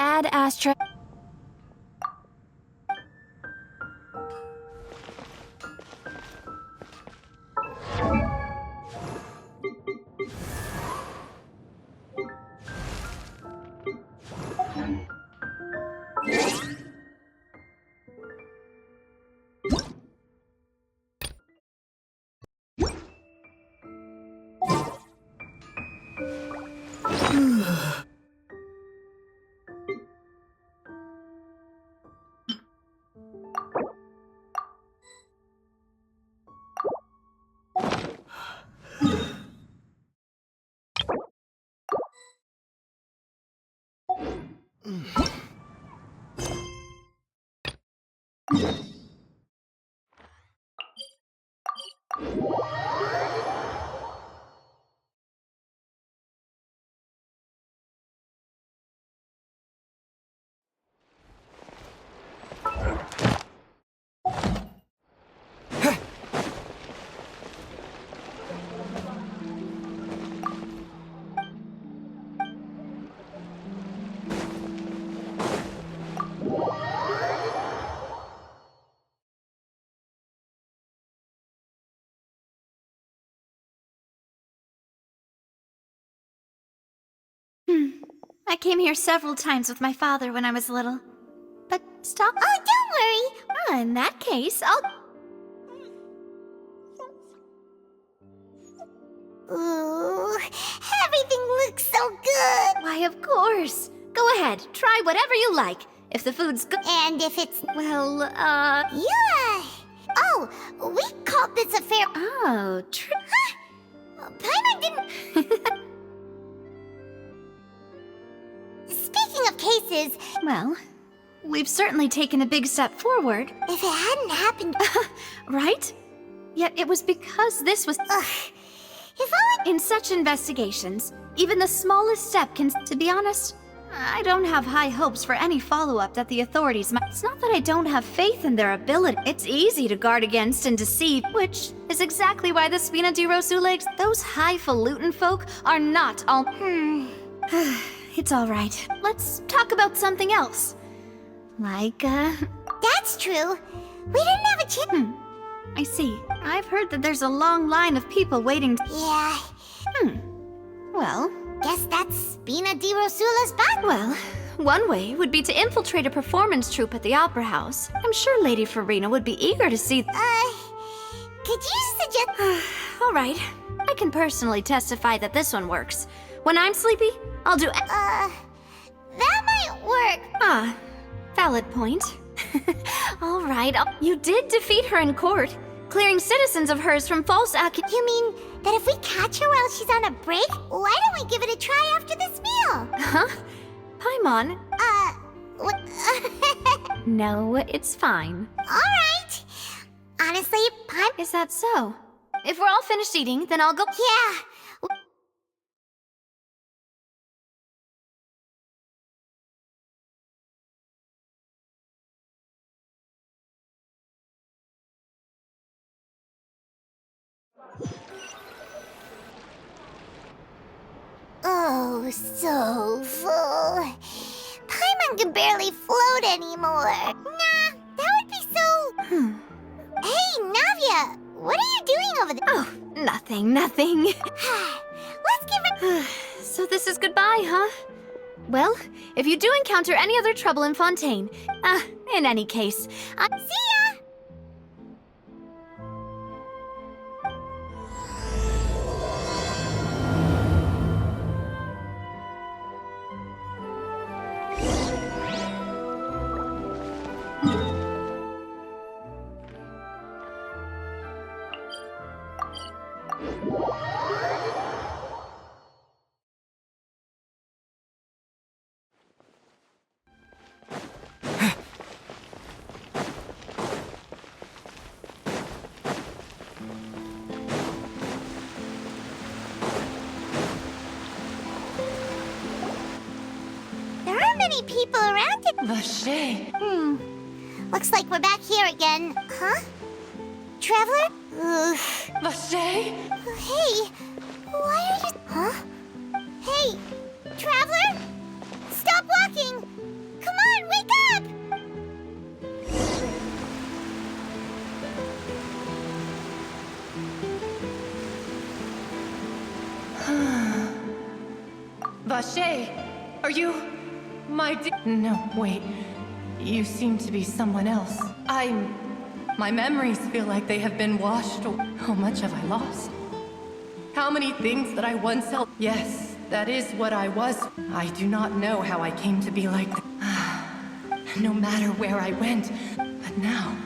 Ad Astra. I came here several times with my father when I was little. But stop. Oh, don't worry. In that case, I'll... Ooh, everything looks so good. Why, of course. Go ahead, try whatever you like. If the food's good... And if it's... Well, Yeah. Oh, we called this affair... Oh, true. Huh? Paimon didn't... Speaking of cases... Well, we've certainly taken a big step forward. If it hadn't happened... Right? Yet it was because this was... Ugh. If only... In such investigations, even the smallest step can... To be honest, I don't have high hopes for any follow-up that the authorities might... It's not that I don't have faith in their ability. It's easy to guard against and deceive, which is exactly why the Spina di Rosule... Those highfalutin folk are not all... It's all right. Let's talk about something else. Like, That's true. We didn't have a chance... I see. I've heard that there's a long line of people waiting to... Yeah. Well... Guess that's Spina di Rosula's back. Well, one way would be to infiltrate a performance troupe at the Opera House. I'm sure Lady Farina would be eager to see... Could you suggest... All right. I can personally testify that this one works. When I'm sleepy, I'll do... That might work. Ah, valid point. All right, you did defeat her in court, clearing citizens of hers from false You mean that if we catch her while she's on a break, why don't we give it a try after this meal? Huh? Paimon? What? No, it's fine. Alright. Honestly, Is that so? If we're all finished eating, then I'll go... Yeah. Oh, so full. Paimon can barely float anymore. Nah, that would be so... Hey, Navia, what are you doing over there? Oh, nothing. Let's give it... So this is goodbye, huh? Well, if you do encounter any other trouble in Fontaine, in any case, See ya! Many people around it. Vache. Looks like we're back here again. Huh? Traveler? Vache? Hey, why are you... Huh? Hey, Traveler? Stop walking! Vache, are you my No, wait. You seem to be someone else. My memories feel like they have been washed away. How much have I lost? How many things that I once held? Yes, that is what I was. I do not know how I came to be like this. No matter where I went, but now...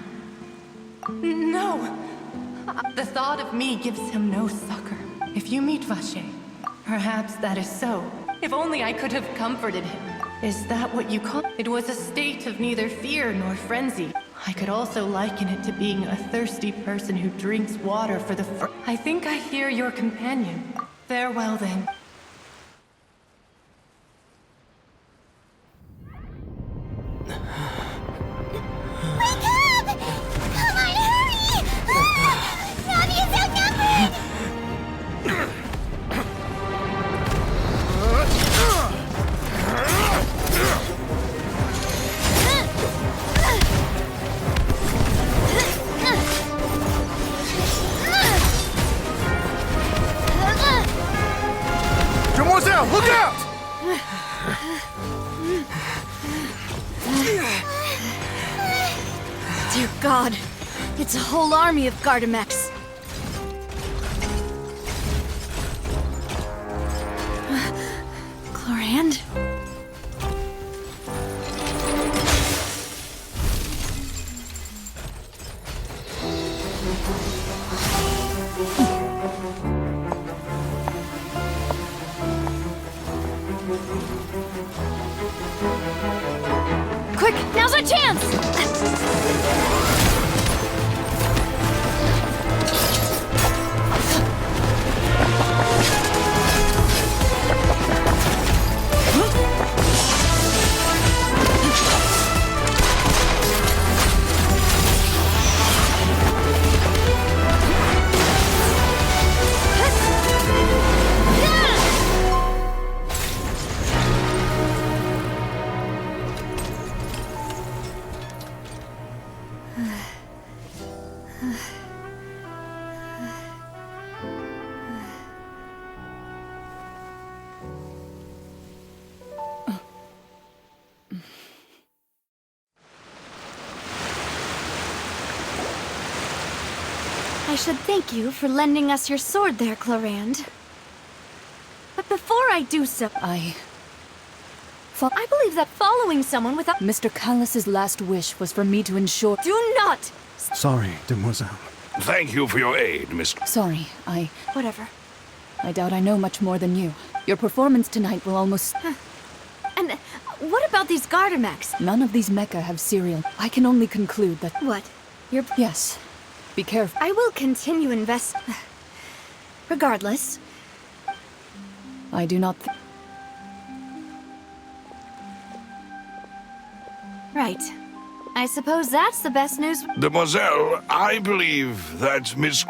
No! The thought of me gives him no succor. If you meet Vache, perhaps that is so. If only I could have comforted him. Is that what you call? It was a state of neither fear nor frenzy. I could also liken it to being a thirsty person who drinks water for the I think I hear your companion. Farewell then. Wake up! Come on, hurry! Navia's outnumbered! Demoiselle, look out! Dear God, it's a whole army of Gardamex. Chlorand? Quick, now's our chance! I should thank you for lending us your sword there, Chlorand. But before I do so, I believe that following someone without... Mr. Callus's last wish was for me to ensure... Do not! Sorry, Demoiselle. Thank you for your aid, Mr. Sorry, Whatever. I doubt I know much more than you. Your performance tonight will almost... And what about these Gardamex? None of these mecha have serial. I can only conclude that... What? You're... Yes. Be careful. I will continue invest... Regardless. I do not... Right. I suppose that's the best news... Demoiselle, I believe that Miss...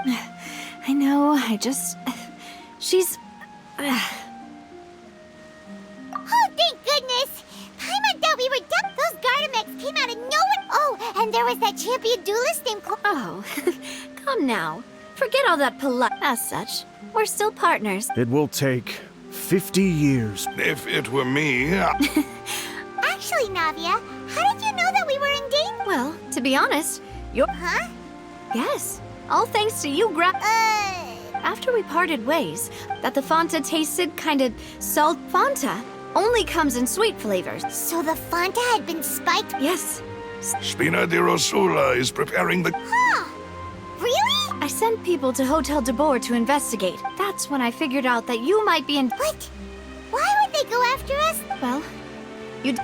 I know, I just... She's... Oh, thank goodness! Paimon thought we were done. Those Gardamex came out of nowhere. Oh, and there was that champion duelist named Oh, come now. Forget all that polite... As such, we're still partners. It will take 50 years. If it were me... Actually, Navia, how did you know that we were in danger? Well, to be honest, you're... Huh? Yes. All thanks to you, After we parted ways, that the Fanta tasted kinda salt. Fanta only comes in sweet flavors. So the Fanta had been spiked? Yes. Spina di Rosula is preparing the... Huh? Really? I sent people to Hotel de Boer to investigate. That's when I figured out that you might be in... What? Why would they go after us? Well,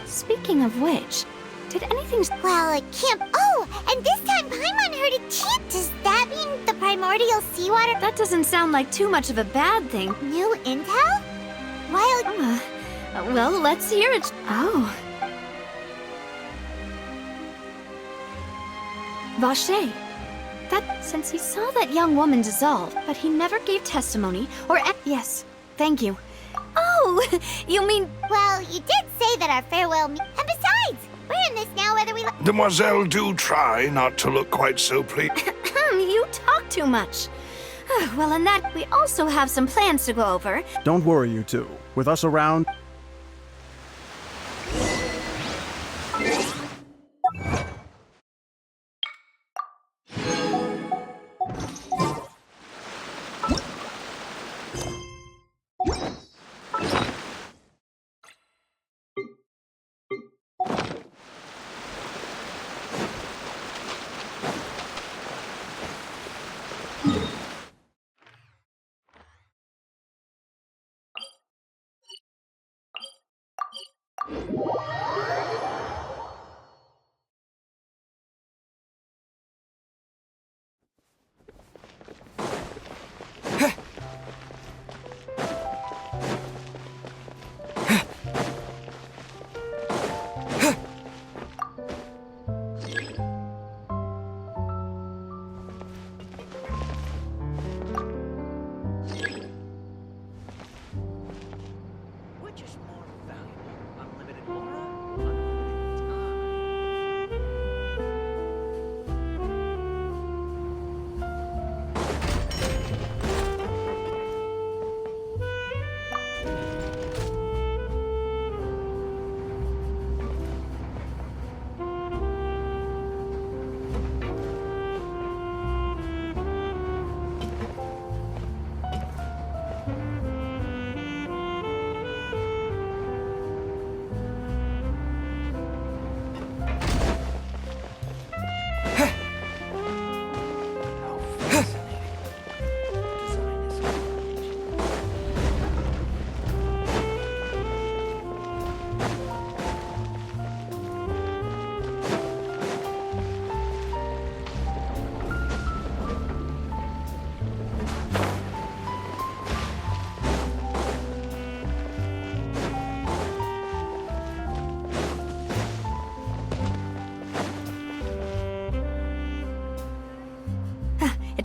Speaking of which, did anything... Well, it can't... Oh, and this time Paimon heard a chant. Does that mean the primordial seawater... That doesn't sound like too much of a bad thing. New intel? Wild... Well, let's hear it. Oh. Vache. Since he saw that young woman dissolve, but he never gave testimony or... Yes, thank you. Oh, you mean... Well, you did say that our farewell... And besides, we're in this now whether we... Demoiselle, do try not to look quite so pleased. You talk too much. Well, in that, we also have some plans to go over. Don't worry, you two. With us around...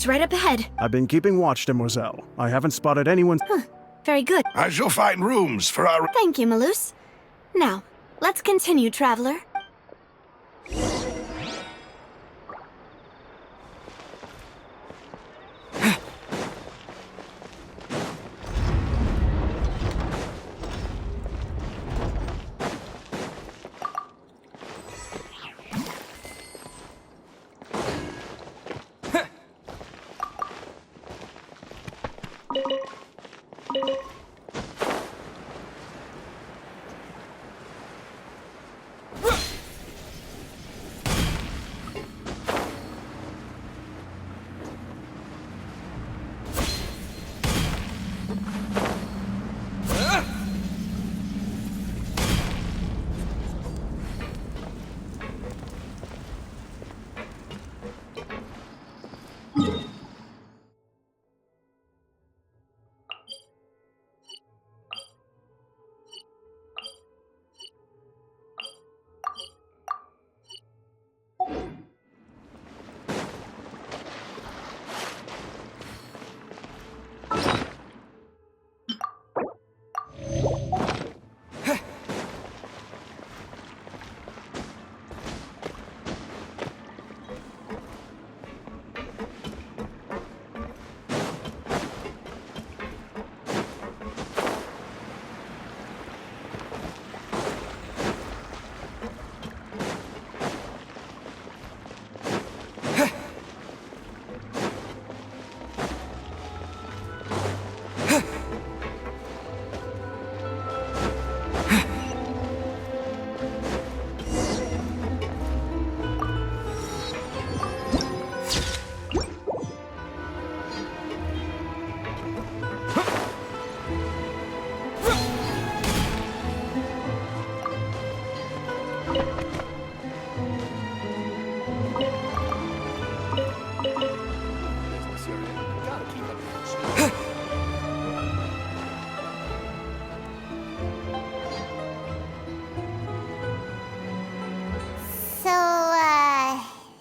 It's right up ahead. I've been keeping watch, Demoiselle. I haven't spotted anyone. Very good. I shall find rooms for our... Thank you, Malus. Now, let's continue, traveler.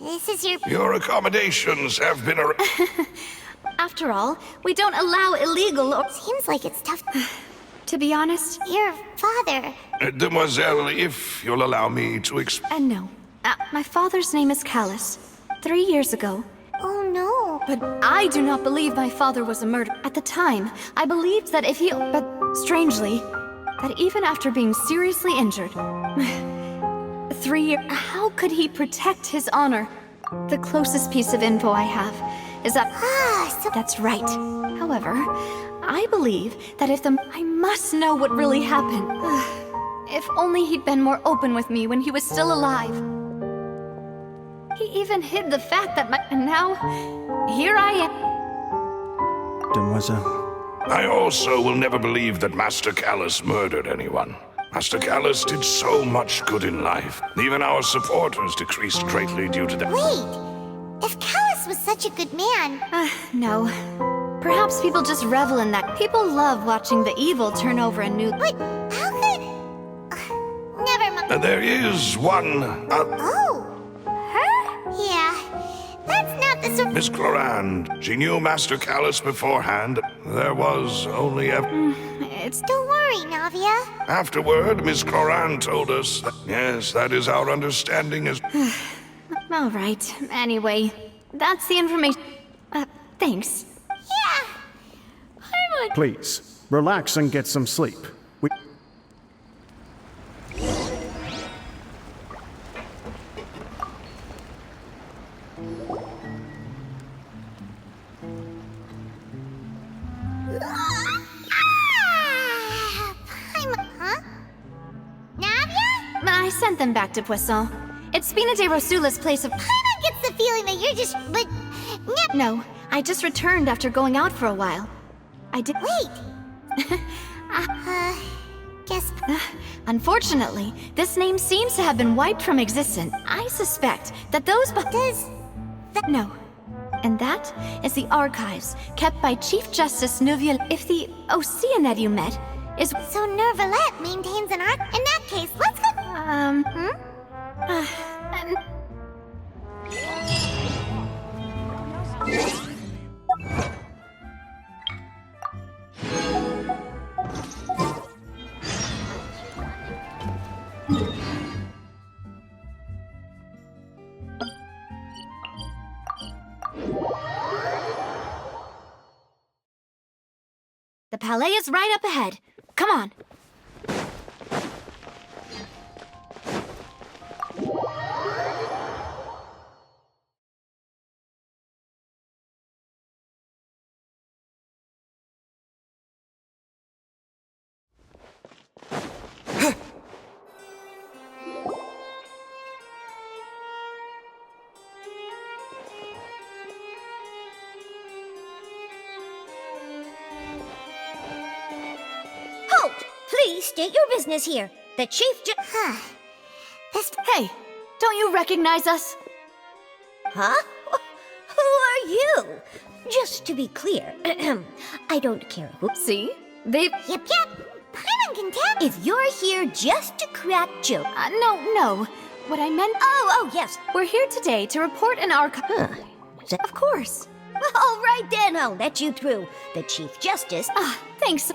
This is your... Your accommodations have been After all, we don't allow illegal or... Seems like it's tough. To be honest, Your father... Demoiselle, if you'll allow me to no. My father's name is Callus. 3 years ago. Oh no. But I do not believe my father was a murderer. At the time, I believed that if he... But strangely, that even after being seriously injured... 3 years... How could he protect his honor? The closest piece of info I have is that... That's right. However, I believe that if the... I must know what really happened. If only he'd been more open with me when he was still alive. He even hid the fact that my... And now, here I am. Demoiselle. I also will never believe that Master Callus murdered anyone. Master Callus did so much good in life. Even our supporters decreased greatly due to that. Wait! If Callus was such a good man... No. Perhaps people just revel in that. People love watching the evil turn over a new... But how could... never mind. There is one... Oh! Her? Yeah. That's not the sort... Miss Clorand. She knew Master Callus beforehand. There was only a... Don't worry, Navia. Afterward, Miss Clorand told us that, yes, that is our understanding as... All right. Anyway, that's the information. Thanks. Yeah. I would... Please, relax and get some sleep. Huh? Navia? I sent them back to Poisson. It's Spina de Rosula's place of... Paimon gets the feeling that you're just... But... No, I just returned after going out for a while. I did... Wait. Guess... Unfortunately, this name seems to have been wiped from existence. I suspect that those... Does... No. And that is the archives kept by Chief Justice Neuville. If the Oceanid you met is... So Nervalette maintains an arc? In that case, let's go... Palais is right up ahead. Come on. Halt! Please state your business here. The chief Hey, don't you recognize us? Huh? Who are you? Just to be clear, I don't care who. See? They've... Yep. Paimon can tell if you're here just to crack jokes. No. What I meant... Oh, yes. We're here today to report an archive... Huh. Of course. All right then, I'll let you through. The Chief Justice. Thanks.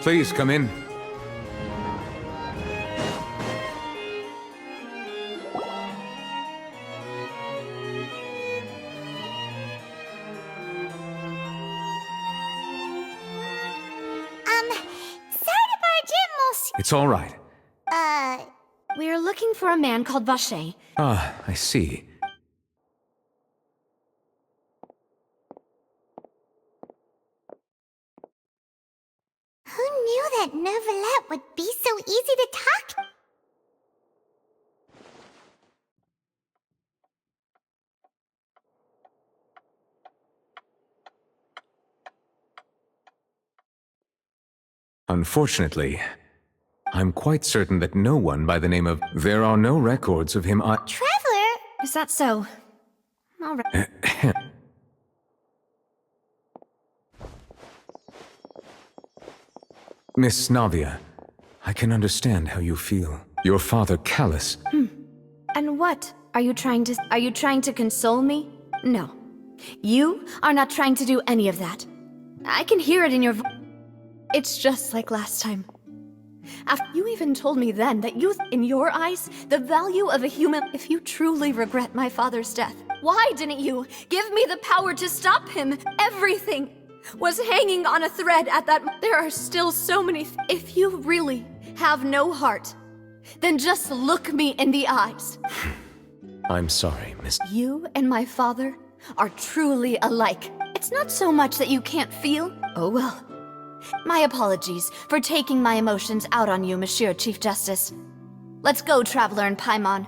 Please come in. Sorry to barge in, Monsieur. It's all right. We're looking for a man called Vacher. Ah, I see. Who knew that Neuvillette would be so easy to talk to? Unfortunately, I'm quite certain that no one by the name of... There are no records of him. Traveler? Is that so? All right. Miss Navia, I can understand how you feel. Your father, Callus. And what? Are you trying to console me? No. You are not trying to do any of that. I can hear it in your voice. It's just like last time. After you even told me then that in your eyes, the value of a human... If you truly regret my father's death, why didn't you give me the power to stop him? Everything was hanging on a thread at that... There are still so many... If you really have no heart, then just look me in the eyes. I'm sorry, Miss... You and my father are truly alike. It's not so much that you can't feel. Oh well. My apologies for taking my emotions out on you, Monsieur Chief Justice. Let's go, Traveler and Paimon.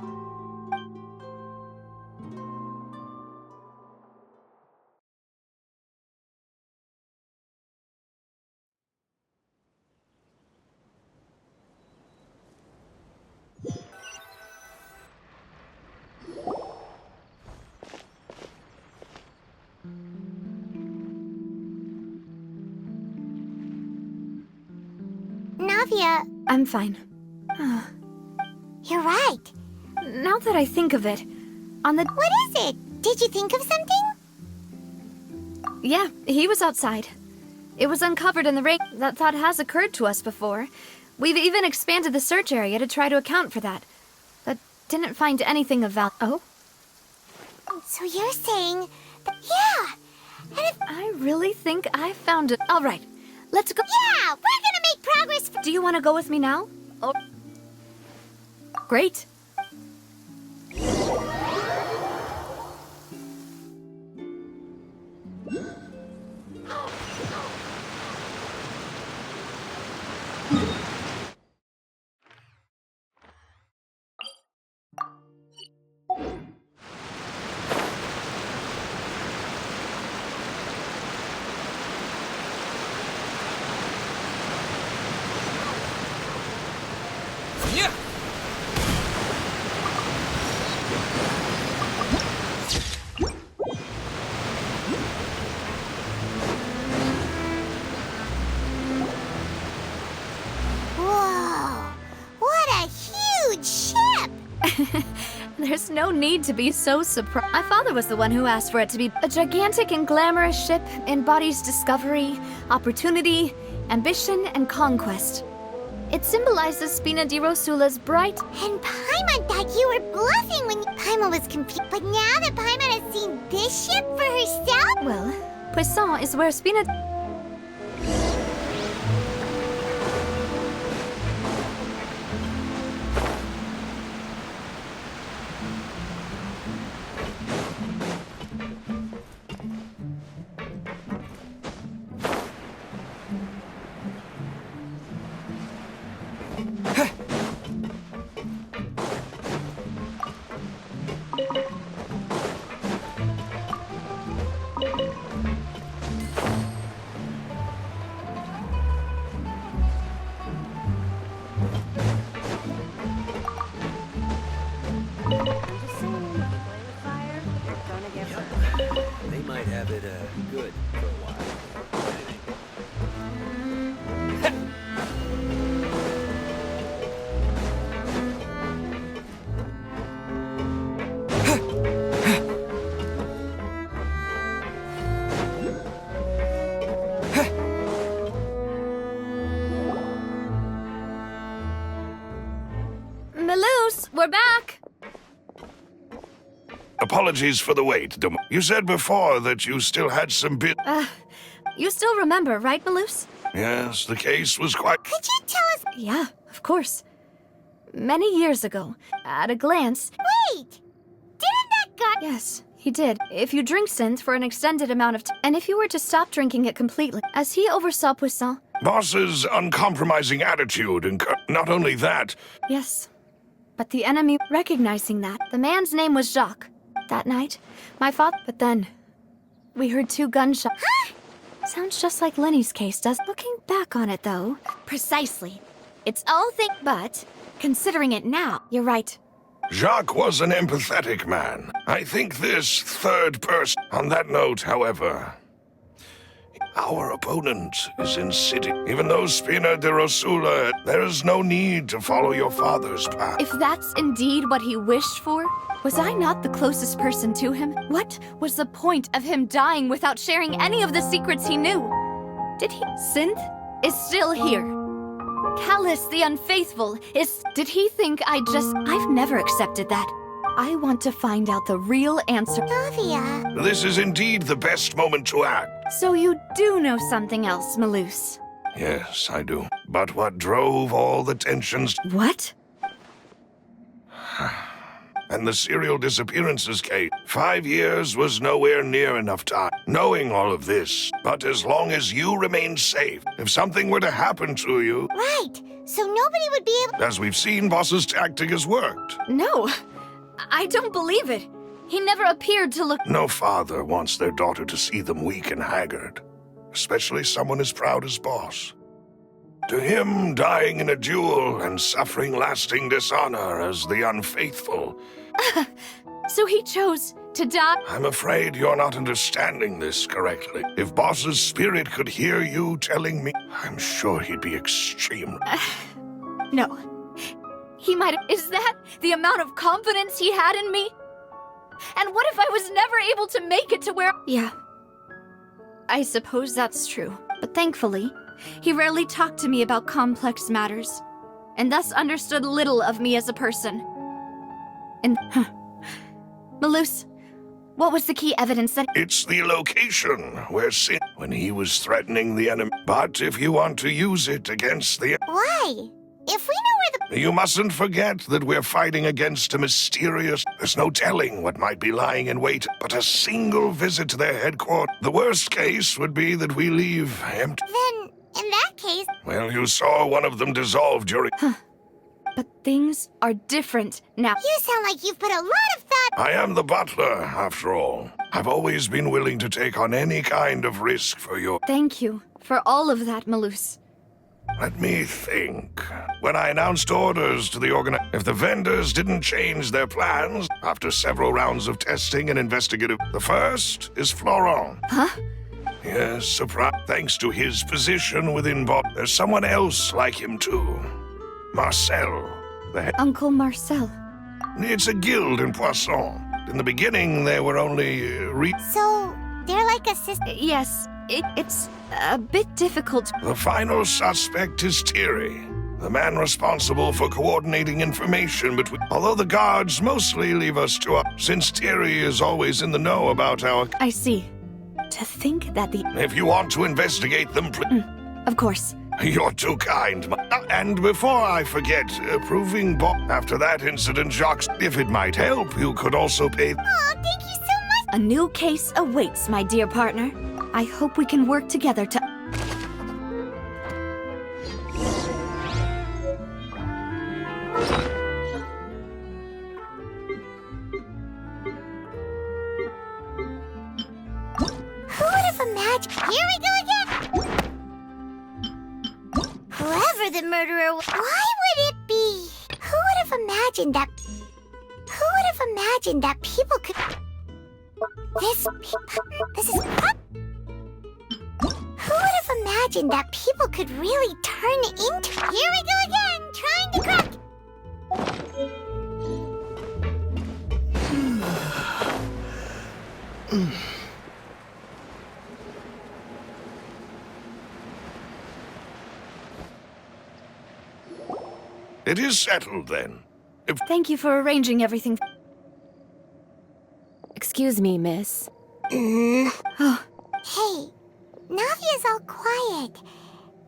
Navia, I'm fine. you're right. Now that I think of it, on the... What is it? Did you think of something? Yeah, he was outside. It was uncovered in the rain. That thought has occurred to us before. We've even expanded the search area to try to account for that. But didn't find anything of value. Oh? So you're saying that... Yeah! And if... I really think I found it. All right, let's go. Yeah! We're gonna make progress! Do you want to go with me now? Oh. Great. Whoa! What a huge ship! There's no need to be so surprised. My father was the one who asked for it to be a gigantic and glamorous ship embodies discovery, opportunity, ambition, and conquest. It symbolizes Spina di Rosula's bright... And Paimon thought you were bluffing when Paimon was confused. But now that Paimon has seen this ship for herself? Well, Poisson is where Spina... They might have it good for a while. Melus, we're back! Apologies for the wait. You said before that you still had some bit. You still remember, right, Melus? Yes, the case was quite. Could you tell us? Yeah, of course. Many years ago, at a glance... Wait! Didn't that guy... Yes, he did. If you drink synth for an extended amount of time, and if you were to stop drinking it completely, as he oversaw Poisson... Boss's uncompromising attitude, and not only that. Yes. But the enemy recognizing that. The man's name was Jacques. That night, my father... But then, we heard 2 gunshots. Sounds just like Lenny's case, does... Looking back on it, though... Precisely. It's all But, considering it now, you're right. Jacques was an empathetic man. I think this third person. On that note, however, our opponent is in city. Even though Spina di Rosula, there is no need to follow your father's path. If that's indeed what he wished for, was I not the closest person to him? What was the point of him dying without sharing any of the secrets he knew? Did he... Synth is still here. Callus the Unfaithful is... Did he think I've never accepted that. I want to find out the real answer. Navia. This is indeed the best moment to act. So you do know something else, Melus? Yes, I do. But what drove all the tensions What? and the serial disappearances case? 5 years was nowhere near enough time. Knowing all of this, but as long as you remain safe, if something were to happen to you... Right. So nobody would be able... As we've seen, Boss's tactic has worked. No. I don't believe it. He never appeared to look... No father wants their daughter to see them weak and haggard, especially someone as proud as Boss. To him, dying in a duel and suffering lasting dishonor as the unfaithful... So he chose to die? I'm afraid you're not understanding this correctly. If Boss's spirit could hear you telling me, I'm sure he'd be extremely... No. He might have... Is that the amount of confidence he had in me? And what if I was never able to make it to where... Yeah. I suppose that's true. But thankfully, he rarely talked to me about complex matters, and thus understood little of me as a person. And... Melus, what was the key evidence that... It's the location where Sin... when he was threatening the enemy. But if you want to use it against the... Why? If we know where the... You mustn't forget that we're fighting against a mysterious... There's no telling what might be lying in wait, but a single visit to their headquarters. The worst case would be that we leave empty. Then, in that case... Well, you saw one of them dissolve during... But things are different now. You sound like you've put a lot of thought... I am the butler, after all. I've always been willing to take on any kind of risk for your... Thank you for all of that, Melus. Let me think. When I announced orders to the if the vendors didn't change their plans after several rounds of testing and investigative... The first is Florent. Huh? Yes, surprise. Thanks to his position within there's someone else like him, too. Marcel, the head... Uncle Marcel. It's a guild in Poisson. In the beginning, they were only So, they're like a sister... Yes, it's a bit difficult. The final suspect is Thierry. the man responsible for coordinating information between. Although the guards mostly leave us to us, since Thierry is always in the know about our. I see. To think that the... If you want to investigate them, Of course. you're too kind. And before I forget, proving after that incident, Jacques, if it might help, you could also pay. Oh, thank you so much. A new case awaits, my dear partner. I hope we can work together to... Who would have imagined? Here we go again. Whoever the murderer was, why would it be? Who would have imagined that? Who would have imagined that people could? This is. Who would have imagined that people could really turn into? Here we go again, trying to crack. It is settled then. Thank you for arranging everything. Excuse me, miss. Hey, Navia's all quiet.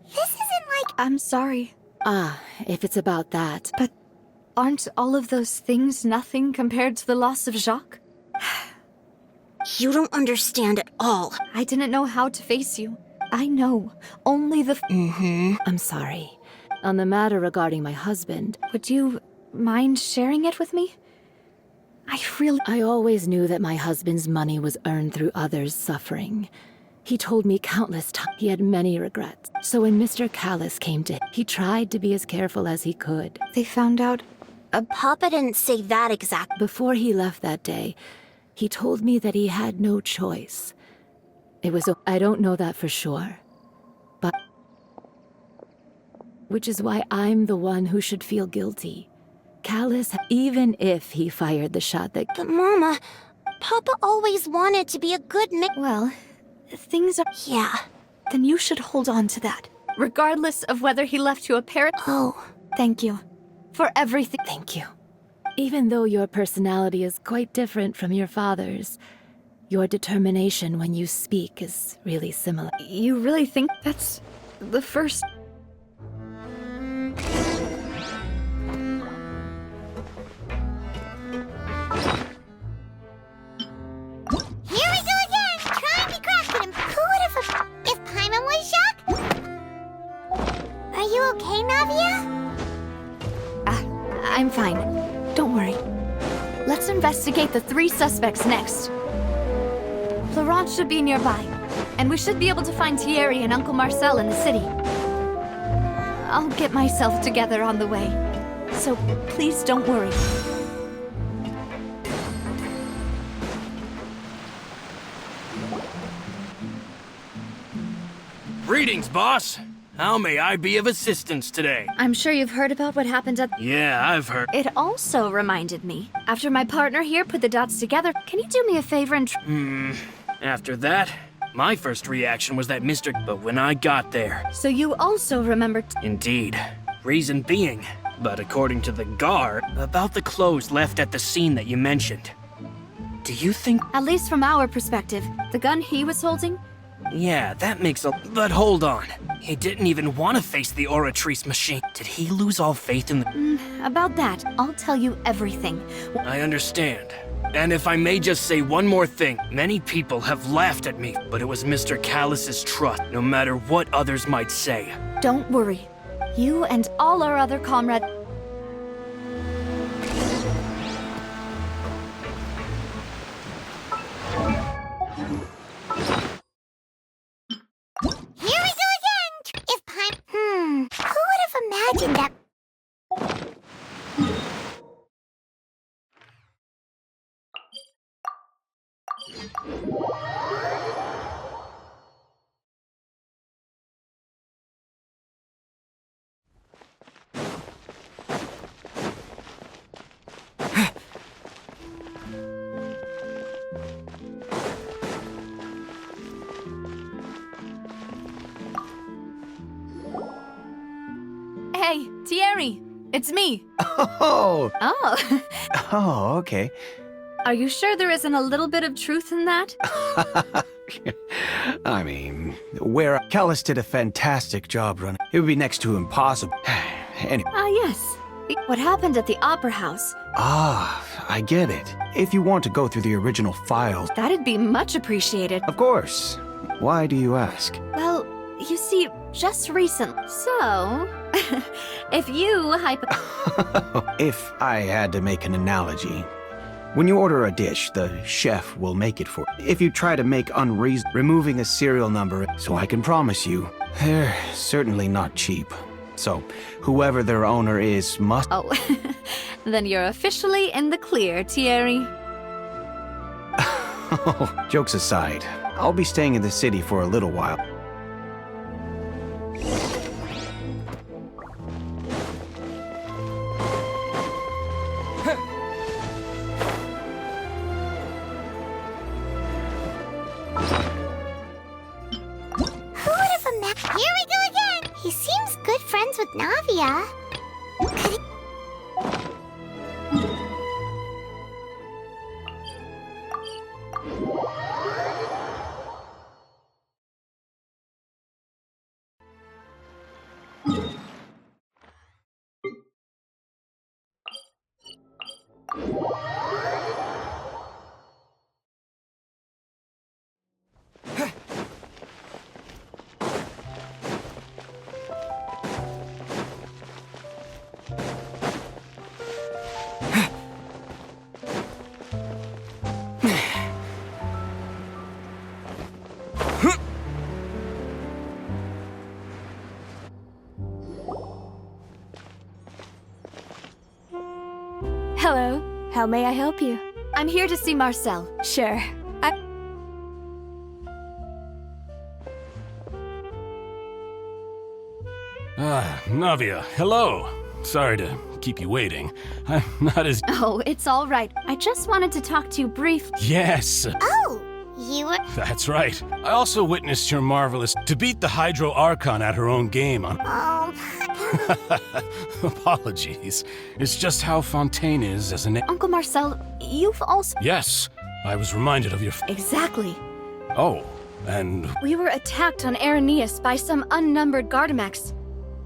This isn't like. I'm sorry, Ah, if it's about that. but aren't all of those things nothing compared to the loss of Jacques? You don't understand at all. I didn't know how to face you. I know. Only the... I'm sorry. On the matter regarding my husband, Would you mind sharing it with me? I always knew that my husband's money was earned through others' suffering. He told me countless times he had many regrets. So when Mr. Callis came to him, he tried to be as careful as he could. They found out... Papa didn't say that exactly. Before he left that day, he told me that he had no choice. I don't know that for sure. But... Which is why I'm the one who should feel guilty. Callis, even if he fired the shot that... But Mama, Papa always wanted to be a good Well, things are... Yeah. Then you should hold on to that. Regardless of whether he left you a parrot... Oh. Thank you. For everything. Thank you. Even though your personality is quite different from your father's, your determination when you speak is really similar. You really think that's the first... Here we go again, trying to crack him. Who would have... If Paimon was Jacques? Are you okay, Navia? I'm fine. Don't worry. Let's investigate the 3 suspects next. Florent should be nearby, and we should be able to find Thierry and Uncle Marcel in the city. I'll get myself together on the way, so please don't worry. Greetings, boss. How may I be of assistance today? I'm sure you've heard about what happened at... Yeah, I've heard. It also reminded me. After my partner here put the dots together, can you do me a favor and... After that, my first reaction was that Mr. But when I got there... So you also remembered... Indeed. Reason being, but according to the guard, about the clothes left at the scene that you mentioned. Do you think... At least from our perspective, the gun he was holding... Yeah, that makes a... But hold on. He didn't even want to face the Oratrice machine. Did he lose all faith in the... About that, I'll tell you everything. I understand. And if I may just say one more thing, many people have laughed at me, but it was Mr. Callis's trust, no matter what others might say. Don't worry. You and all our other comrades... Here we go again! If Paimon... Who would have imagined that... Hey, Thierry, it's me. Oh, Oh, oh, okay. are you sure there isn't a little bit of truth in that? I mean, where Callus did a fantastic job running. It would be next to impossible. Anyway. Ah, yes. What happened at the Opera House? Ah, I get it. If you want to go through the original files. That'd be much appreciated. Of course. Why do you ask? Well, you see, just recently. So, if you If I had to make an analogy. When you order a dish, the chef will make it for you. If you try to make removing a serial number, so I can promise you, they're certainly not cheap. So, whoever their owner is must... Oh, then you're officially in the clear, Thierry. Jokes aside, I'll be staying in the city for a little while. Who would have imagined? Here we go again! He seems good friends with Navia. Could he... Hello. How may I help you? I'm here to see Marcel. Sure. Navia, hello. Sorry to keep you waiting. I'm not as... Oh, it's all right. I just wanted to talk to you briefly. Yes, Oh, you were... that's right. I also witnessed your marvelous... To beat the Hydro Archon at her own game on... Oh, Apologies. It's just how Fontaine is as an... Uncle Marcel, you've also... Yes, I was reminded of your... Exactly. Oh, and... We were attacked on Araneus by some unnumbered Gardamex.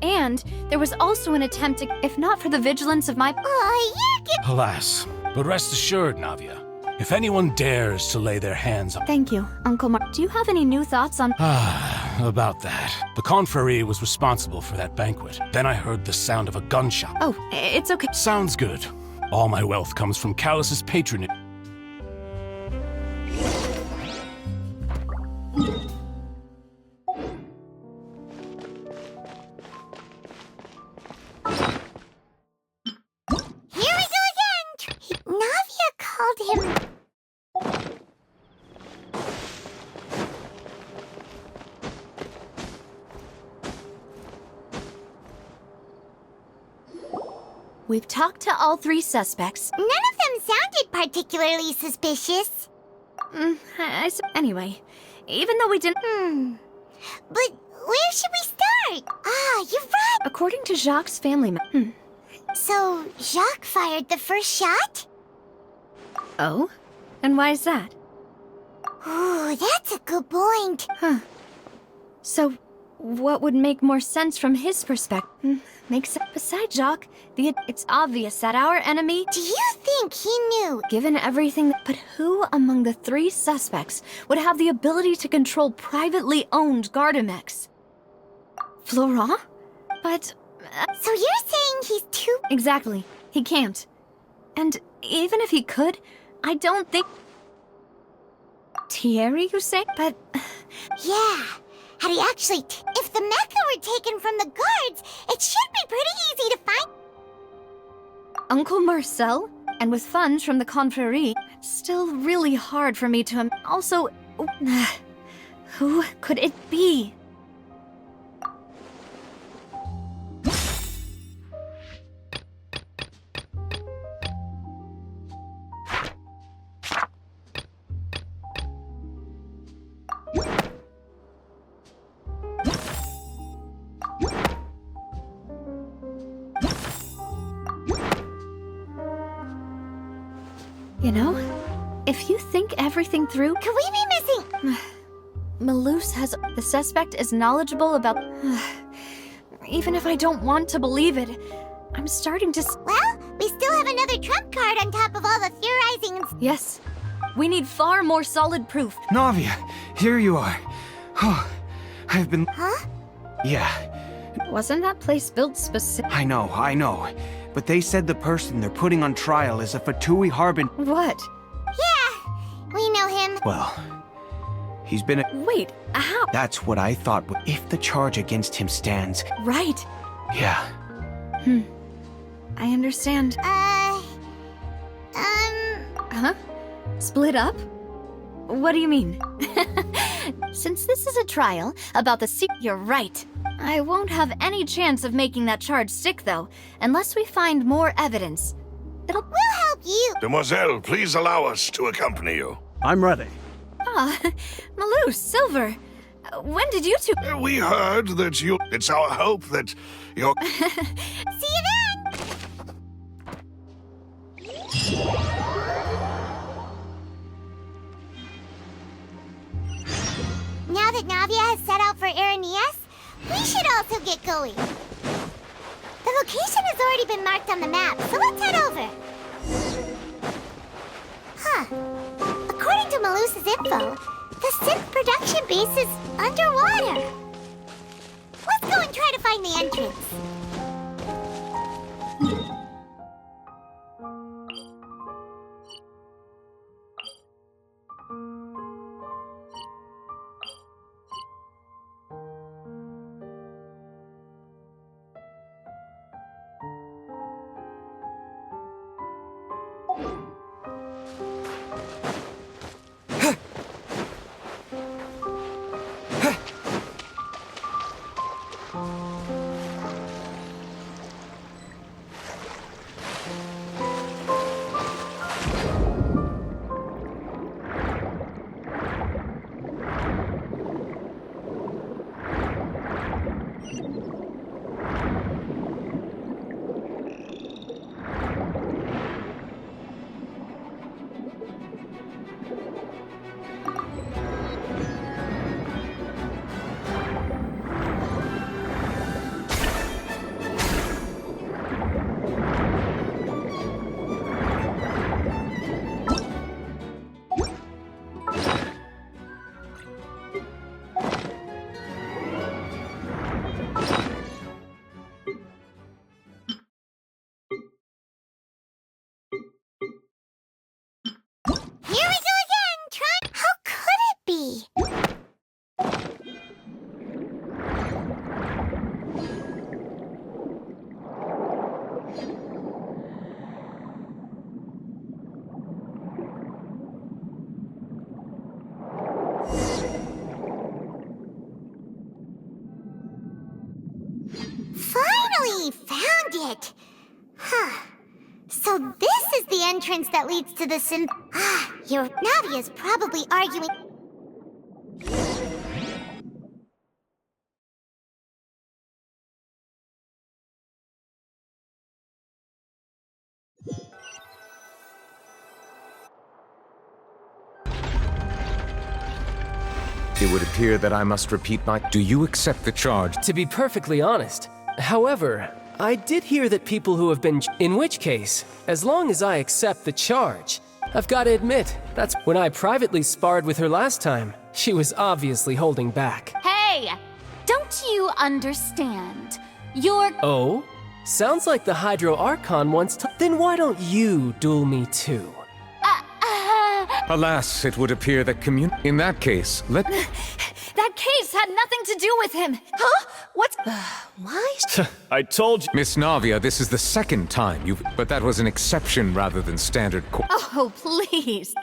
And there was also an attempt to, if not for the vigilance of my... oh, you're good. Alas. But rest assured, Navia, if anyone dares to lay their hands on... Thank you, Uncle Mar. Do you have any new thoughts on... About that. The Confrérie was responsible for that banquet. Then I heard the sound of a gunshot. Oh, it's okay. Sounds good. All my wealth comes from Callus's patronage. Here we go again! Navia called him... We've talked to all three suspects. None of them sounded particularly suspicious. Anyway, even though we didn't... But where should we start? Ah, you're right! According to Jacques' family So, Jacques fired the first shot? Oh? And why is that? Ooh, that's a good point. Huh. So, what would make more sense from his perspective? Makes sense. Besides Jacques, it's obvious that our enemy... Do you think he knew? Given everything... But who among the three suspects would have the ability to control privately owned Gardamex? Florent? But... So you're saying he's too... Exactly. He can't. And even if he could, I don't think... Thierry, you say? But... Yeah. Had he actually... If the mecha were taken from the guards, it should be pretty easy to find... Uncle Marcel? And with funds from the Confrérie, it's still really hard for me to... Also... Who could it be? You know, if you think everything through, Could we be missing? Malus has... The suspect is knowledgeable about... Even if I don't want to believe it, I'm starting to... Well, we still have another trump card on top of all the theorizing and... Yes. We need far more solid proof. Navia, here you are. Oh, I've been... Huh? Yeah, Wasn't that place built specific... I know. But they said the person they're putting on trial is a Fatui Harbin... What? Yeah, we know him. Well, he's been a... Wait, how? That's what I thought. If the charge against him stands... Right. Yeah. I understand. Huh? Split up? What do you mean? Since this is a trial about the you're right. I won't have any chance of making that charge stick, though, unless we find more evidence. We'll help you. Demoiselle, please allow us to accompany you. I'm ready. Ah, Malus, Silver. When did you two... We heard that you... It's our hope that you're... See you then! Now that Navia has set out for Aranias, we should also get going. The location has already been marked on the map, so let's head over. Huh. According to Malus's info, the synth production base is underwater. Let's go and try to find the entrance. Finally found it! Huh. So this is the entrance that leads to the synth... Ah, your Navia's probably arguing... It would appear that I must repeat my... Do you accept the charge? To be perfectly honest. However, I did hear that people who have been... In which case, as long as I accept the charge, I've got to admit, that's when I privately sparred with her last time. She was obviously holding back. Hey! Don't you understand? You're... Oh? Sounds like the Hydro Archon wants to... Then why don't you duel me too? Alas, it would appear that In that case, let... That case had nothing to do with him! Huh? What? Why? I told you... Miss Navia, this is the second time you've... But that was an exception rather than standard Oh, please.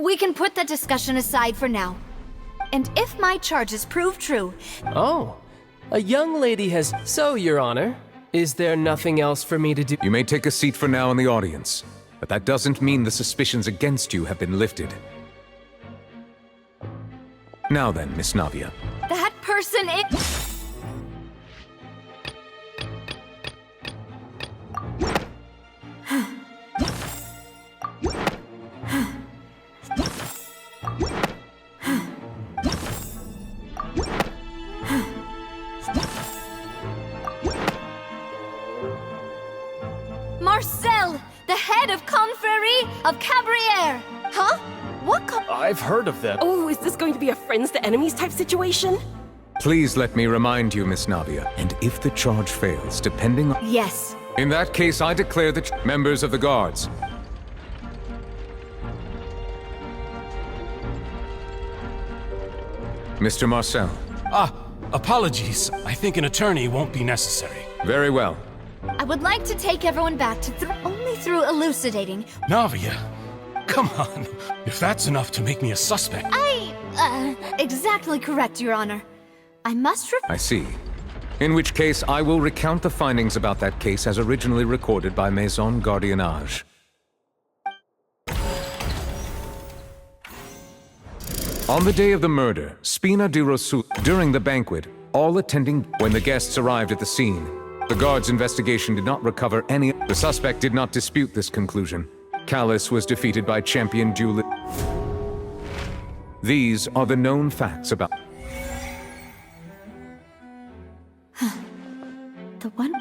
We can put that discussion aside for now. And if my charges prove true... Oh, a young lady has... So, Your Honor, is there nothing else for me to do? You may take a seat for now in the audience, but that doesn't mean the suspicions against you have been lifted. Now then, Miss Navia. That person is... of Cabriere! Huh? What I've heard of them. Oh, is this going to be a friends to enemies type situation? Please let me remind you, Miss Navia, and if the charge fails, depending on... Yes. In that case, I declare the members of the guards. Mr. Marcel. Apologies. I think an attorney won't be necessary. Very well. I would like to take everyone back to only through elucidating. Navia, come on. If that's enough to make me a suspect... Exactly correct, Your Honor. I must I see. In which case, I will recount the findings about that case as originally recorded by Maison Gardiennage. On the day of the murder, Spina di Rosul, during the banquet, all attending, when the guests arrived at the scene, the guards' investigation did not recover any. The suspect did not dispute this conclusion. Callus was defeated by champion duelist. These are the known facts about... The one...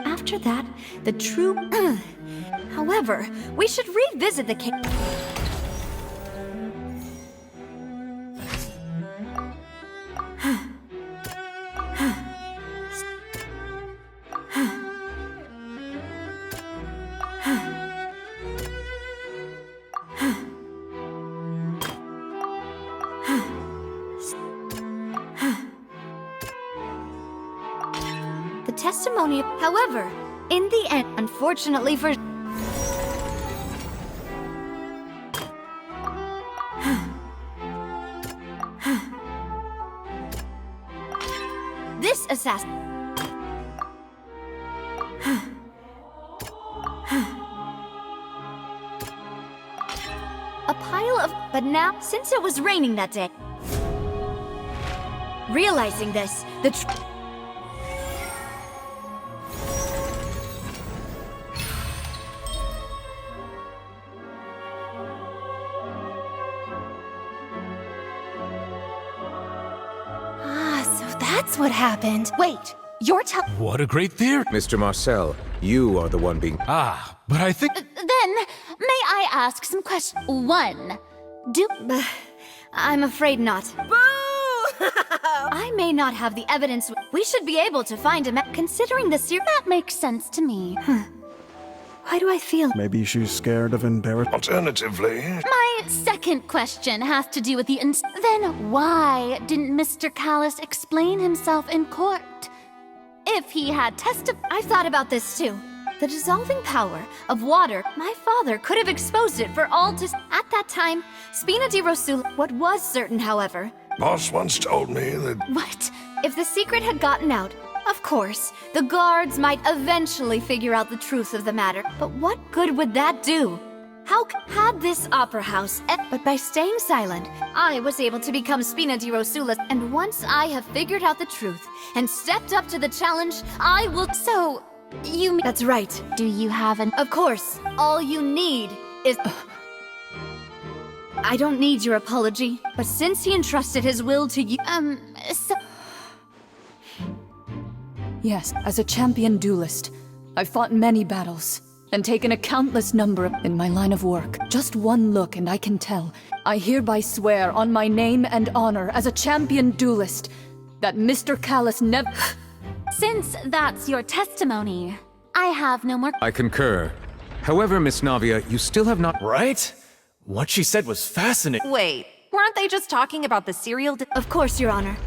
after that, the true... However, we should revisit the case... testimony. However, in the end, unfortunately for... this assassin... a pile of... But now, since it was raining that day... Realizing this, the That's what happened. Wait, you're What a great theory. Mr. Marcel, you are the one being... but I think... Then, may I ask some questions? One, I'm afraid not. Boo! I may not have the evidence. We should be able to find him. Considering the that makes sense to me. Why do I feel... Maybe she's scared of embarrassment. Alternatively... My second question has to do with the Then why didn't Mr. Callus explain himself in court? If he had testified... I've thought about this too. The dissolving power of water, my father could have exposed it for all to... At that time, Spina di Rosul... What was certain, however... Boss once told me that... What? If the secret had gotten out, of course, the guards might eventually figure out the truth of the matter. But what good would that do? How had this opera house... But by staying silent, I was able to become Spina di Rosula. And once I have figured out the truth and stepped up to the challenge, I will... So, you... That's right. Do you have an... Of course. All you need is... I don't need your apology, but since he entrusted his will to you... so... Yes, as a champion duelist, I've fought many battles and taken a countless number in my line of work. Just one look and I can tell. I hereby swear on my name and honor as a champion duelist that Mr. Callus never... Since that's your testimony, I have no more... I concur. However, Miss Navia, you still have not... Right? What she said was fascinating. Wait, weren't they just talking about the serial... Of course, Your Honor.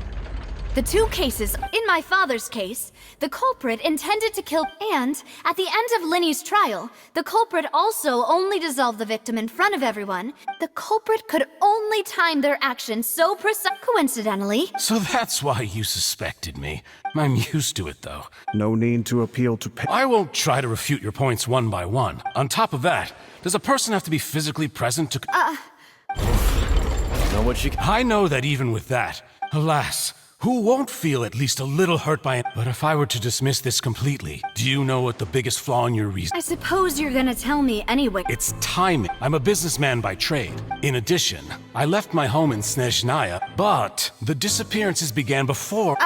The two cases, in my father's case, the culprit intended to kill, and at the end of Linny's trial, the culprit also only dissolved the victim in front of everyone. The culprit could only time their actions so coincidentally. So that's why you suspected me. I'm used to it, though. No need to appeal to... I won't try to refute your points one by one. On top of that, does a person have to be physically present to... Know what you... I know that even with that, alas... Who won't feel at least a little hurt by it? But if I were to dismiss this completely, do you know what the biggest flaw in your reason? I suppose you're gonna tell me anyway. It's timing. I'm a businessman by trade. In addition, I left my home in Snezhnaya, but the disappearances began before...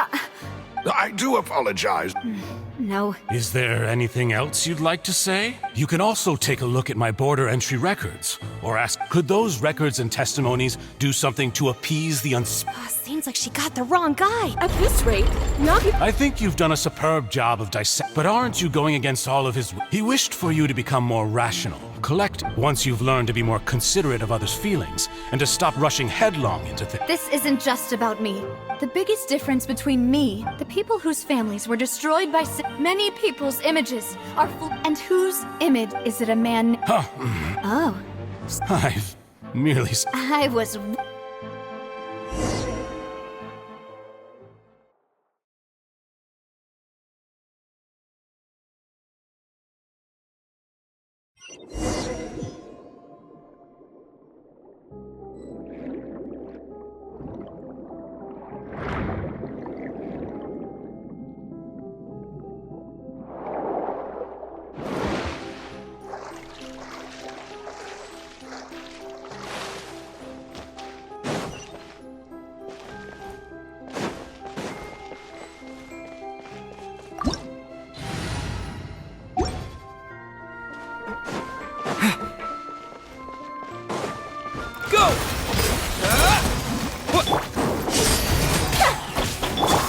I do apologize. No. Is there anything else you'd like to say? You can also take a look at my border entry records, or ask, could those records and testimonies do something to appease the Seems like she got the wrong guy. At this rate, Navi. I think you've done a superb job of dissecting, but aren't you going against all of his... He wished for you to become more rational, collective, once you've learned to be more considerate of others' feelings, and to stop rushing headlong into things. This isn't just about me. The biggest difference between me, the people whose families were destroyed by many people's images are and whose image is it a man? Oh. I've merely... I was...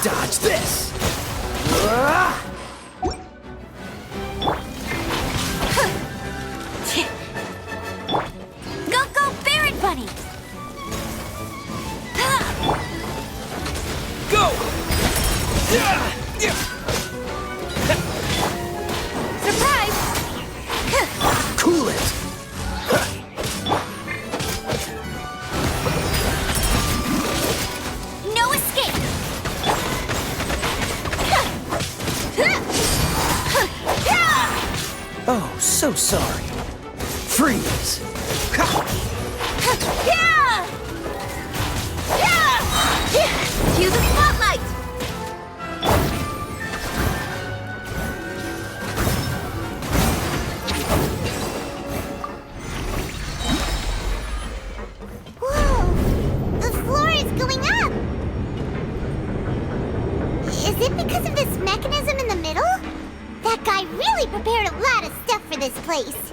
Dodge this! Go, Barret Bunny! Go! Surprise! Cool it! No escape! Oh, so sorry. Freeze! Cue the spotlight! Whoa! The floor is going up! Is it because of this mechanism in the middle? That guy really prepared a lot of stuff for this place.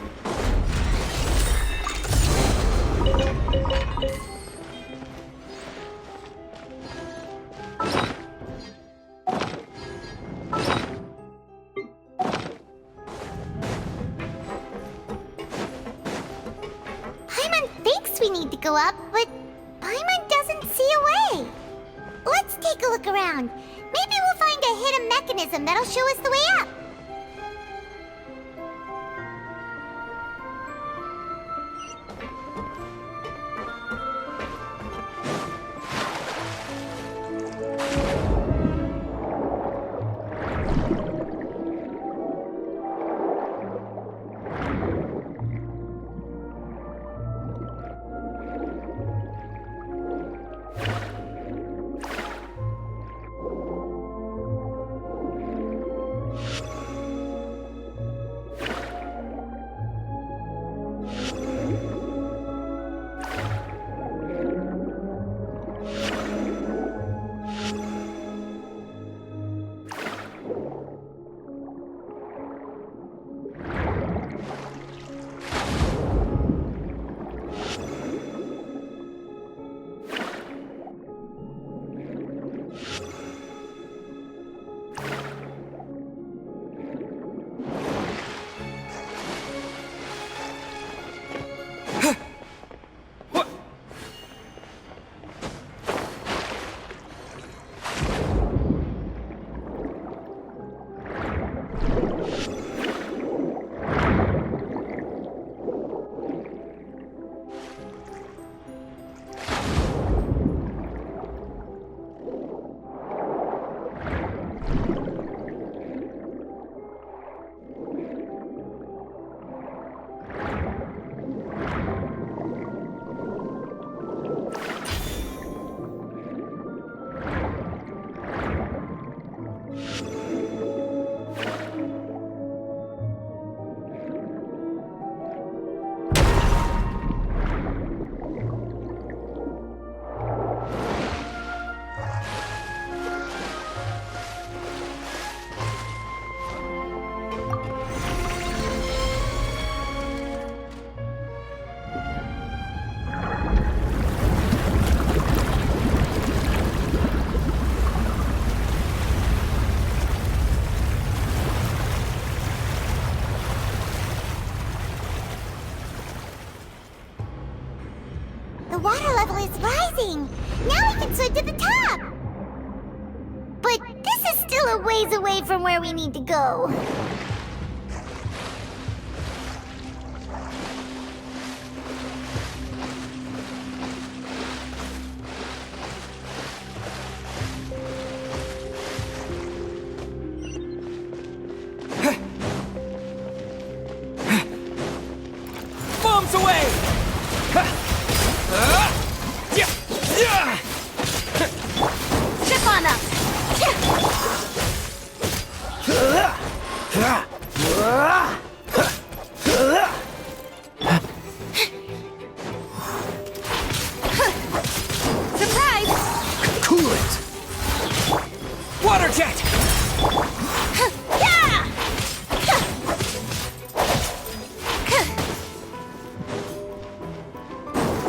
Paimon thinks we need to go up, but Paimon doesn't see a way. Let's take a look around. Maybe we'll find a hidden mechanism that'll show us the way up. outside to the top! But this is still a ways away from where we need to go. Bombs away! Ship on up! Surprise! Cool it! Water jet!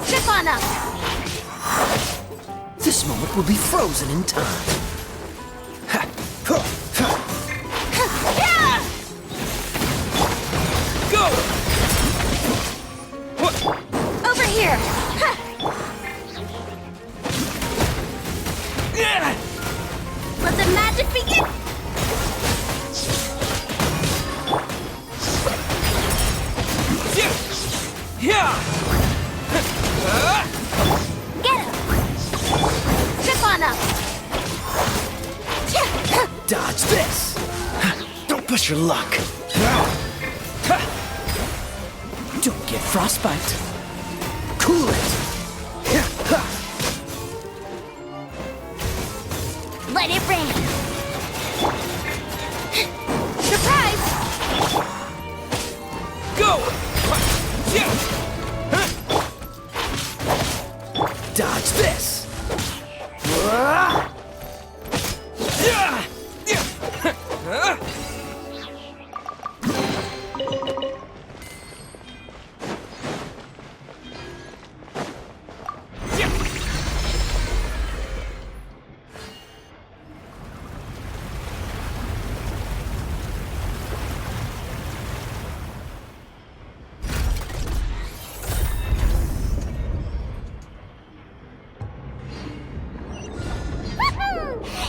Ship on up! This moment will be frozen in time. Go! Over here! Let the magic begin! Get him! Ship on up! Dodge this! Don't push your luck! Don't get frostbite! Cool it! Let it rain! Surprise! Go! Dodge this!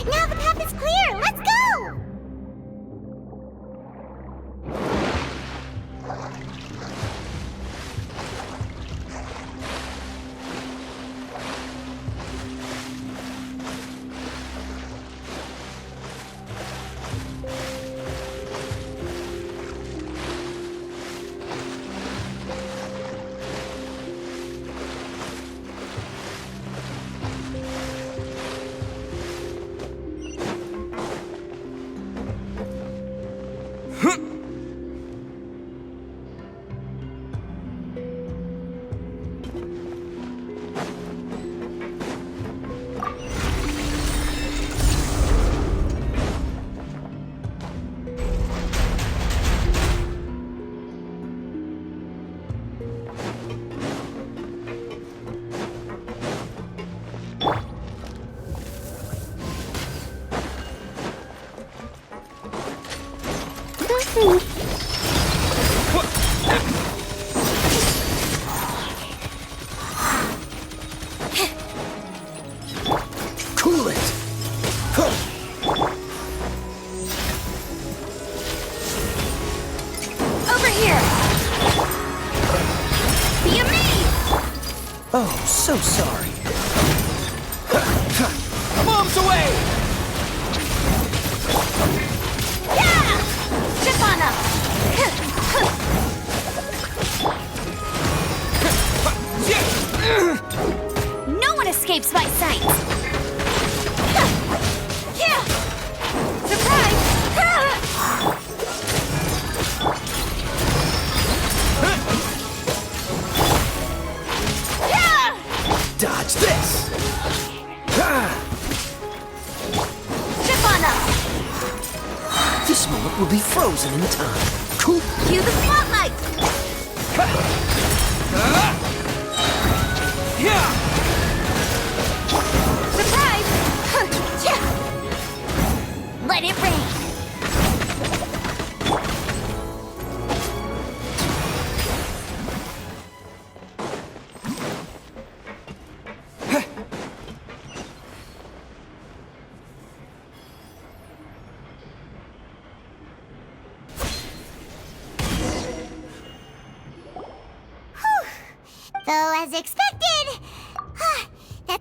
Now the path is clear! Let's go! Cool it! Over here! Be amazed! Oh, so sorry. Bombs away! Ship on up! No one escapes my sight! Surprise! Dodge this! Ship on up! This moment will be frozen in time. Cool. Cue the spotlight! Surprise! Let it rain! So, as expected, that...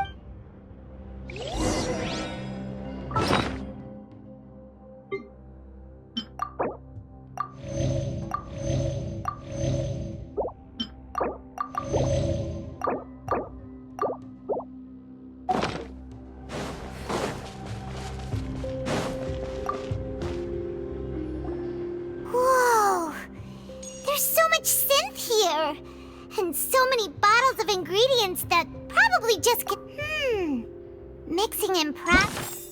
Whoa! There's so much synth here! And so many bottles of ingredients that probably just can... Mixing in grass.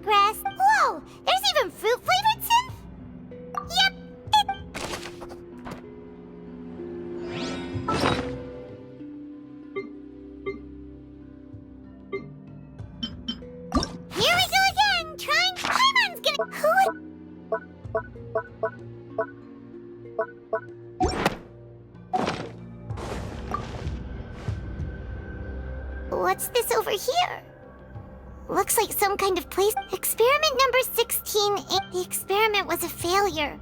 Whoa! There's even fruit-flavored synth? Yep. Here we go again! Trying... Paimon's gonna... Who would... What's this over here? Looks like some kind of place. Experiment number 16. The experiment was a failure.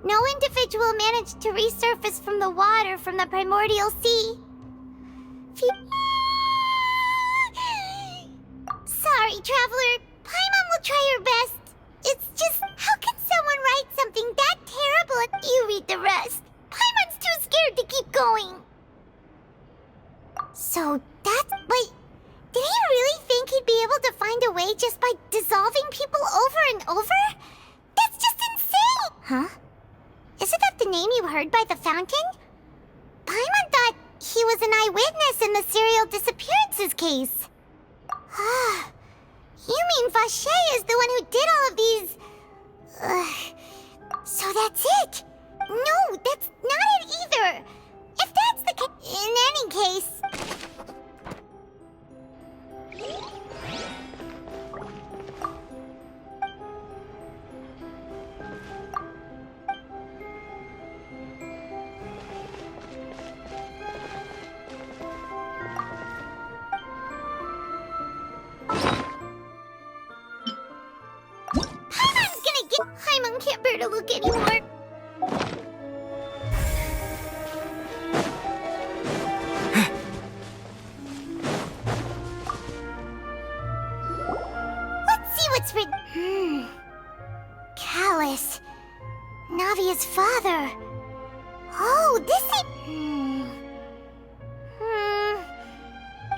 No individual managed to resurface from the water from the primordial sea. Sorry, traveler. Paimon will try her best. It's just, how can someone write something that terrible? You read the rest. Paimon's too scared to keep going. So that's... Wait, did he really think he'd be able to find a way just by dissolving people over and over? That's just insane! Huh? Isn't that the name you heard by the fountain? Paimon thought he was an eyewitness in the serial disappearances case. You mean Vache is the one who did all of these... So that's it? No, that's not it either! If that's the case... In any case... Paimon's gonna get... Paimon can't bear to look anymore. Let's see what's written. Callus. Navia's father. Oh, this is...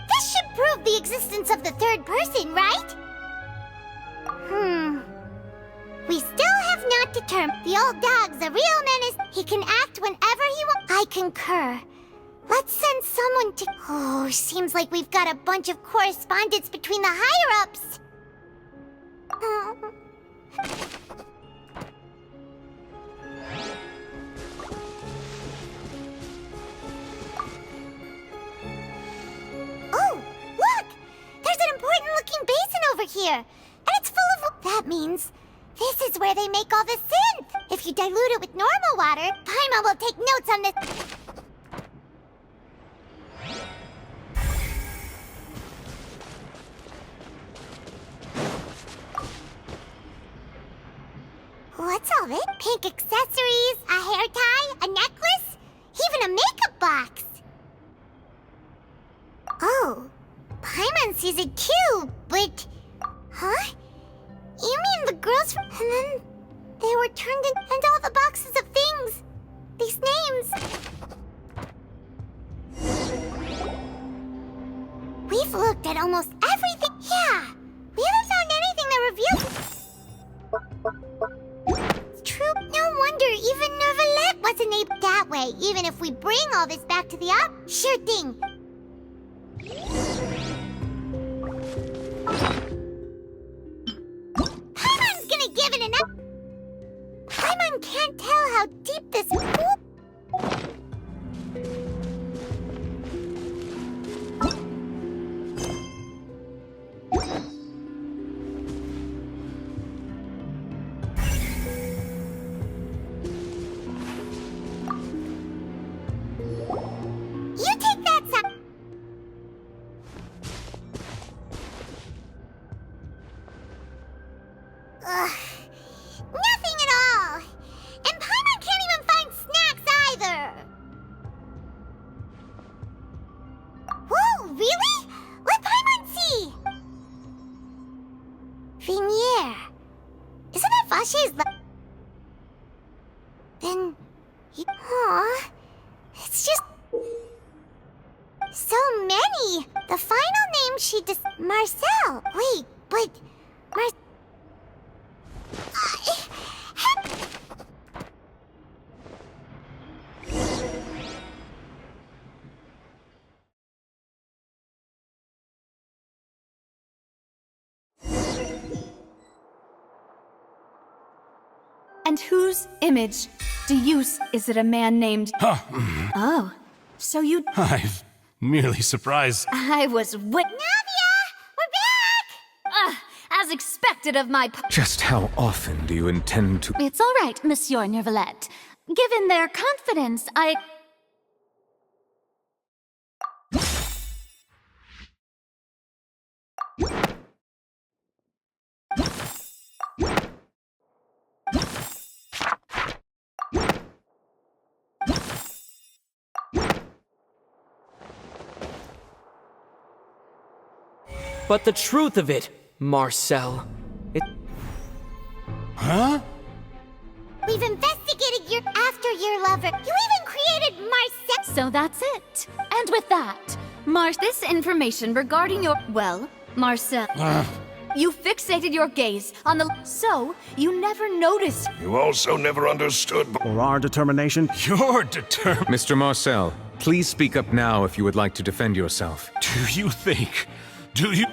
This should prove the existence of the third person, right? We still have not determined. The old dog's a real menace. He can act whenever he wants. I concur. Let's send someone to... Oh, seems like we've got a bunch of correspondence between the higher-ups. Oh, look! There's an important-looking basin over here. And it's full of... That means... This is where they make all the synth! If you dilute it with normal water, Paimon will take notes on this... What's all this? Pink accessories, a hair tie, a necklace, even a makeup box. Oh, Paimon sees it too, but... Huh? You mean the girls from... And then they were turned in... And all the boxes of things. These names. We've looked at almost everything. Yeah. We haven't found anything that reveals... It's true. No wonder even Nervalette wasn't able... That way, even if we bring all this back to the op... Sure thing. Give it enough. Paimon can't tell how deep this... You take that, son. Nothing at all! And Paimon can't even find snacks either! She's like... Then... Aw... It's just... So many! The final name she Marcel! Wait, but... And whose image do you is it a man named... Oh, so you... I'm merely surprised. I was Navia! We're back! As expected of my... Just how often do you intend to... It's all right, Monsieur Neuvillette. Given their confidence, But the truth of it, Marcel, Huh? We've investigated after your lover. You even created Marcel. So that's it. And with that, this information regarding your... Well, Marcel... You fixated your gaze on the... So, you never noticed... You also never understood... For our determination... You're determined. Mr. Marcel, please speak up now if you would like to defend yourself. Do you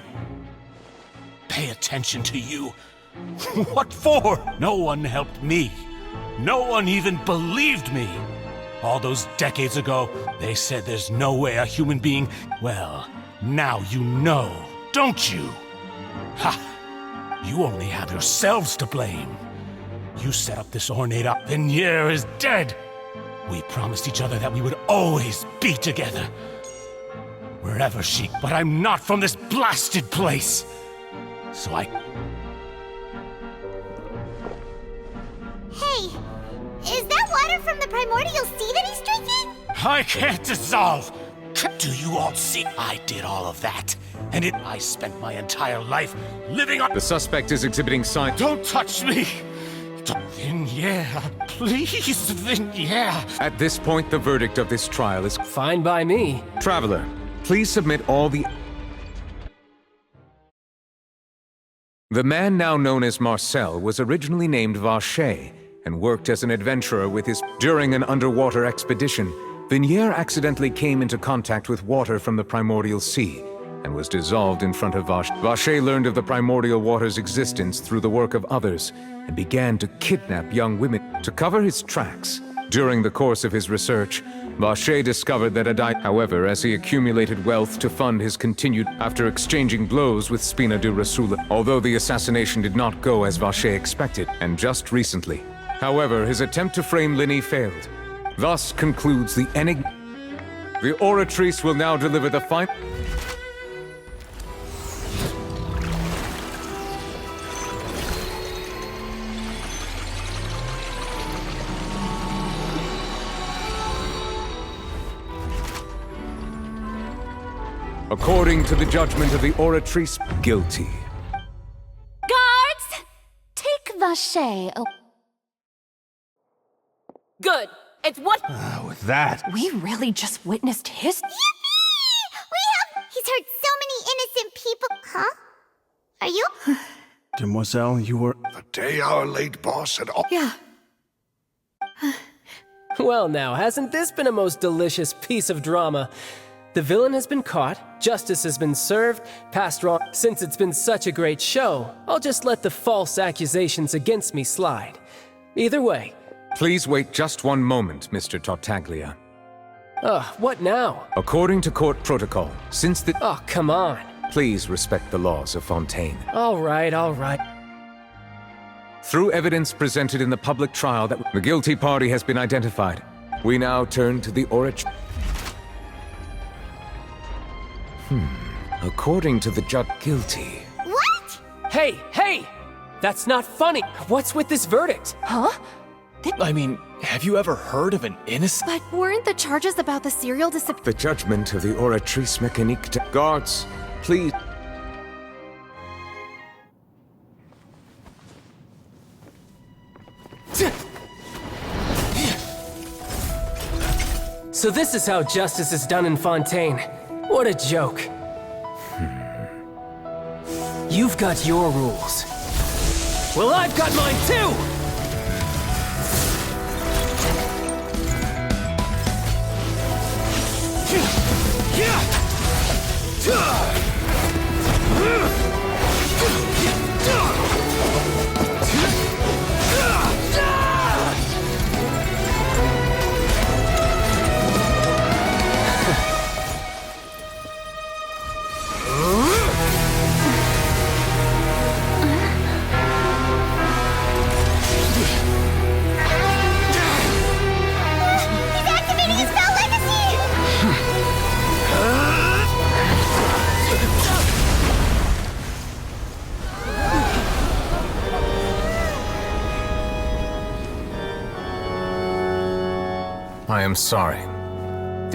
pay attention to you? What for? No one helped me. No one even believed me. All those decades ago, they said there's no way a human being... Well, now you know, don't you? Ha! You only have yourselves to blame. You set up this ornate Vignier is dead. We promised each other that we would always be together. Wherever she... But I'm not from this blasted place. So Hey, is that water from the primordial sea that he's drinking? I can't dissolve. Do you all see? I did all of that. And I spent my entire life living on... The suspect is exhibiting signs... Don't touch me! Vignier, please, Vignier. At this point, the verdict of this trial is... Fine by me. Traveler, please submit all the... The man now known as Marcel was originally named Vacher and worked as an adventurer with his... During an underwater expedition, Vignier accidentally came into contact with water from the primordial sea and was dissolved in front of Vacher. Vacher learned of the primordial water's existence through the work of others and began to kidnap young women to cover his tracks. During the course of his research, Vacher discovered that however, as he accumulated wealth to fund his continued after exchanging blows with Spina di Rosula, although the assassination did not go as Vacher expected, and just recently. However, his attempt to frame Linny failed. Thus concludes the enigma. The Oratrice will now deliver the final... According to the judgment of the Oratrice, guilty. guards! Take Vacher. Good. It's what? With that... We really just witnessed his... Yippee! He's hurt so many innocent people. Huh? Are you? Demoiselle, you were... The day our late boss had... Yeah. Well now, hasn't this been a most delicious piece of drama? The villain has been caught, justice has been served, past wrong. Since it's been such a great show, I'll just let the false accusations against me slide. Either way. Please wait just one moment, Mr. Tartaglia. What now? According to court protocol, since the... Oh, come on. Please respect the laws of Fontaine. All right, all right. Through evidence presented in the public trial that the guilty party has been identified, we now turn to the Oratrice. According to the judge, guilty. What? Hey! That's not funny. What's with this verdict? Huh? I mean, have you ever heard of an innocent... But weren't the charges about the serial disappearance? The judgment of the Oratrice Mécanique... Guards, please... So this is how justice is done in Fontaine. What a joke. You've got your rules. Well, I've got mine too! I am sorry.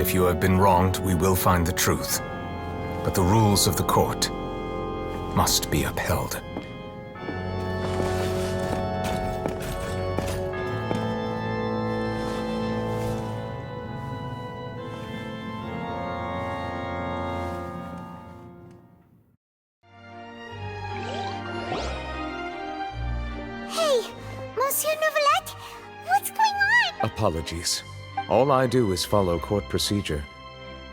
If you have been wronged, we will find the truth. But the rules of the court must be upheld. Hey, Monsieur Novelette, what's going on? Apologies. All I do is follow court procedure.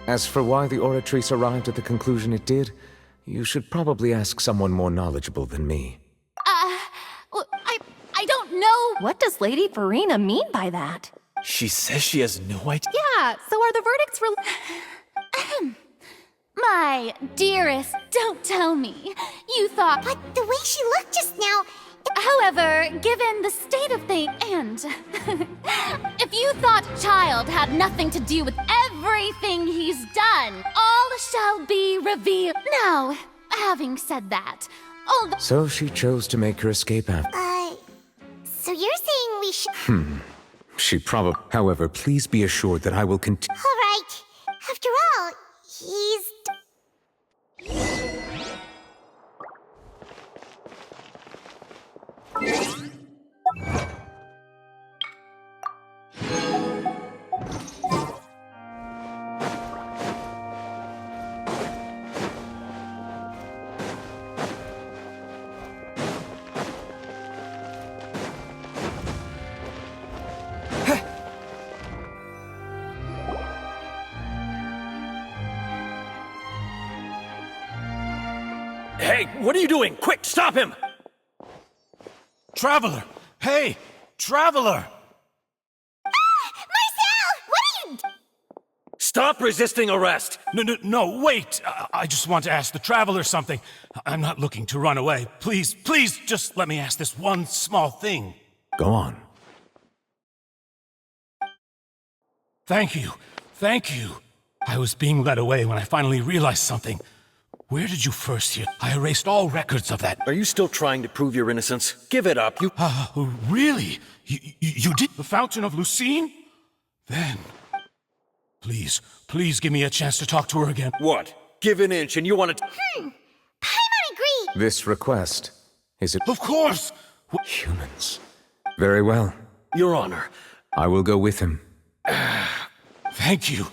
As for why the Oratrice arrived at the conclusion it did, you should probably ask someone more knowledgeable than me. I don't know. What does Lady Farina mean by that? She says she has no idea. Yeah, so are the verdicts My dearest, don't tell me. You thought... But the way she looked just now... However, given the state of things, and if you thought Child had nothing to do with everything he's done, all shall be revealed. Now, having said that, although... So she chose to make her escape after. So you're saying we should... She probably... However, please be assured that I will continue... All right. After all, he's... Hey, what are you doing? Quick, stop him! Traveler! Hey! Traveler! Marcel! What are you... Stop resisting arrest! No, wait! I just want to ask the Traveler something. I'm not looking to run away. Please, just let me ask this one small thing. Go on. Thank you. I was being led away when I finally realized something. Where did you first hear? I erased all records of that. Are you still trying to prove your innocence? Give it up, you... Really? You did? The Fountain of Lucine? Then... Please give me a chance to talk to her again. What? Give an inch and you want to... Paimon agreed! This request, is it... Of course! Humans. Very well. Your Honor. I will go with him. Thank you.